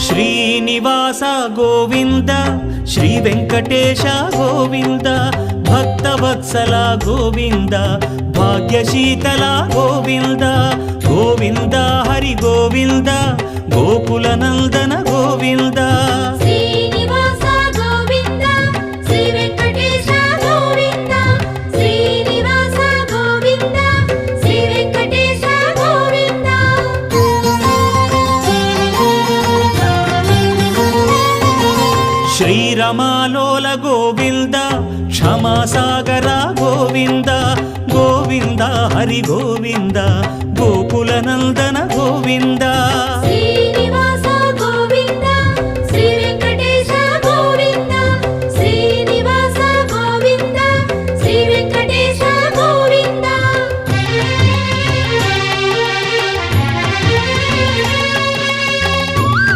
Srinivasa Govinda Shri Venkatesha Govinda Bhaktavatsala Govinda భాగ్యశీతల Govinda Govinda Hari Govinda Gokula Nandana Govinda Srinivasa Govinda Shri Venkatesha Govinda Srinivasa Govinda Shri Venkatesha Govinda శ్రీరమాలోల Govinda క్షమాసాగర Govinda Govinda Hari Govinda Gokula Nandana Govinda Shri